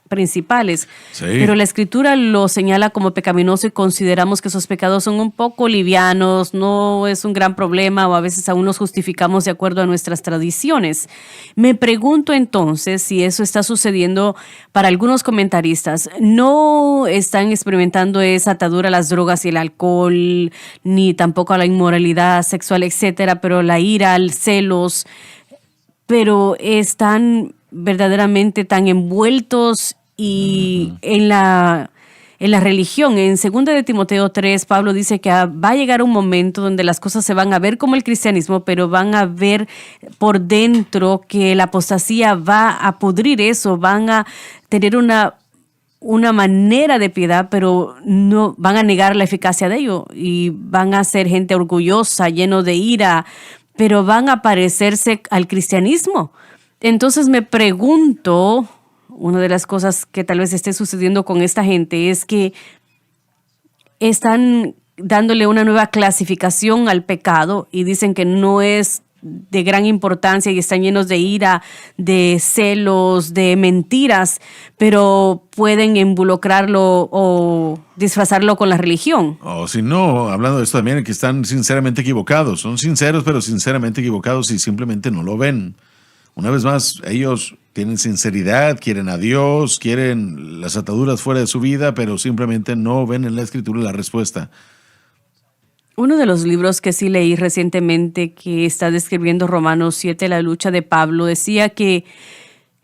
principales. Sí. Pero la Escritura lo señala como pecaminoso y consideramos que esos pecados son un poco livianos, no es un gran problema, o a veces aún nos justificamos de acuerdo a nuestras tradiciones. Me pregunto entonces si eso está sucediendo para algunos comentaristas. No están experimentando esa atadura a las drogas y el alcohol, ni tampoco a la inmoralidad sexual, etcétera, pero la ira, el celos, pero están verdaderamente tan envueltos y en la religión. En 2 de Timoteo 3, Pablo dice que va a llegar un momento donde las cosas se van a ver como el cristianismo, pero van a ver por dentro que la apostasía va a pudrir eso, van a tener una manera de piedad, pero no van a negar la eficacia de ello y van a ser gente orgullosa, lleno de ira, pero van a parecerse al cristianismo. Entonces me pregunto, una de las cosas que tal vez esté sucediendo con esta gente es que están dándole una nueva clasificación al pecado y dicen que no es de gran importancia y están llenos de ira, de celos, de mentiras, pero pueden involucrarlo o disfrazarlo con la religión. O si no, hablando de esto también, que están sinceramente equivocados. Son sinceros, pero sinceramente equivocados y simplemente no lo ven. Una vez más, ellos tienen sinceridad, quieren a Dios, quieren las ataduras fuera de su vida, pero simplemente no ven en la Escritura la respuesta. Uno de los libros que sí leí recientemente que está describiendo Romanos 7, la lucha de Pablo, decía que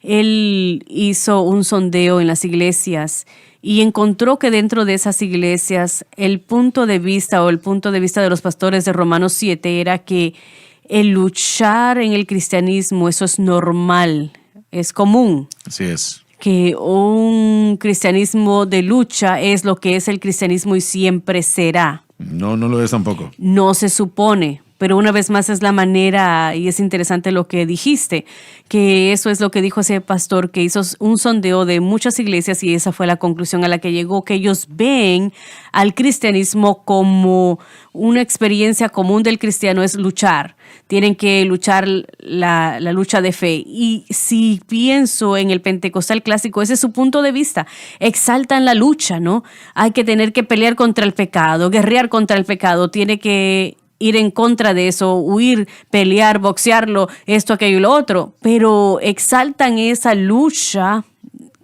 él hizo un sondeo en las iglesias y encontró que dentro de esas iglesias el punto de vista de los pastores de Romanos 7 era que el luchar en el cristianismo, eso es normal, es común. Así es. Que un cristianismo de lucha es lo que es el cristianismo y siempre será. No, no lo es tampoco. No se supone, pero una vez más es la manera, y es interesante lo que dijiste, que eso es lo que dijo ese pastor que hizo un sondeo de muchas iglesias y esa fue la conclusión a la que llegó, que ellos ven al cristianismo como una experiencia común del cristiano es luchar. Tienen que luchar la lucha de fe. Y si pienso en el pentecostal clásico, ese es su punto de vista. Exaltan la lucha, ¿no? Hay que tener que pelear contra el pecado, guerrear contra el pecado. Tiene que ir en contra de eso, huir, pelear, boxearlo, esto, aquello y lo otro. Pero exaltan esa lucha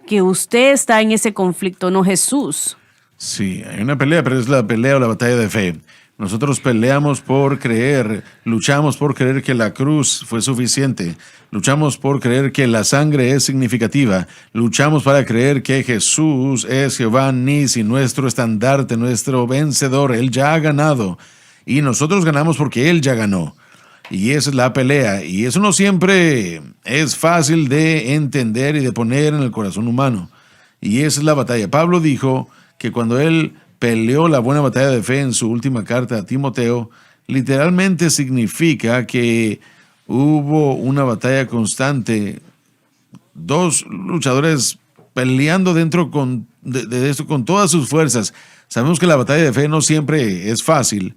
que usted está en ese conflicto, no Jesús. Sí, hay una pelea, pero es la pelea o la batalla de fe. Nosotros peleamos por creer, luchamos por creer que la cruz fue suficiente, luchamos por creer que la sangre es significativa, luchamos para creer que Jesús es Jehová Nisi, nuestro estandarte, nuestro vencedor. Él ya ha ganado y nosotros ganamos porque Él ya ganó. Y esa es la pelea, y eso no siempre es fácil de entender y de poner en el corazón humano. Y esa es la batalla. Pablo dijo que cuando él peleó la buena batalla de fe en su última carta a Timoteo, literalmente significa que hubo una batalla constante, dos luchadores peleando dentro de esto con todas sus fuerzas. Sabemos que la batalla de fe no siempre es fácil.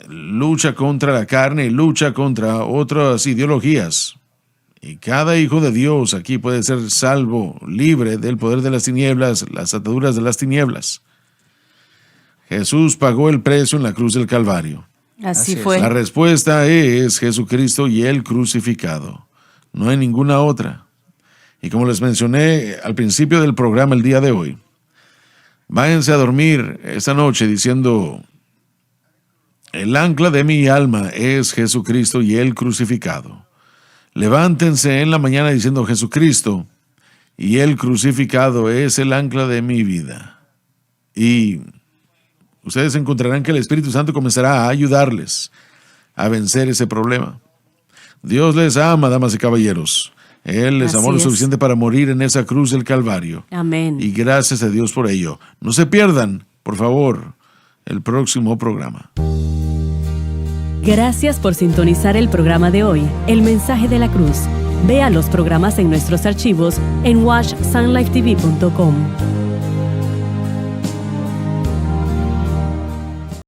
Lucha contra la carne y lucha contra otras ideologías. Y cada hijo de Dios aquí puede ser salvo, libre del poder de las tinieblas, las ataduras de las tinieblas. Jesús pagó el precio en la cruz del Calvario. Así es. fue. La respuesta es Jesucristo y Él crucificado. No hay ninguna otra. Y como les mencioné al principio del programa el día de hoy, váyanse a dormir esta noche diciendo: el ancla de mi alma es Jesucristo y Él crucificado. Levántense en la mañana diciendo: Jesucristo y Él crucificado es el ancla de mi vida. Y ustedes encontrarán que el Espíritu Santo comenzará a ayudarles a vencer ese problema. Dios les ama, damas y caballeros. Él les Así amó lo es. suficiente para morir en esa cruz del Calvario. Amén. Y gracias a Dios por ello. No se pierdan, por favor, el próximo programa. Gracias por sintonizar el programa de hoy, El Mensaje de la Cruz. Vea los programas en nuestros archivos en watchsunlifetv.com.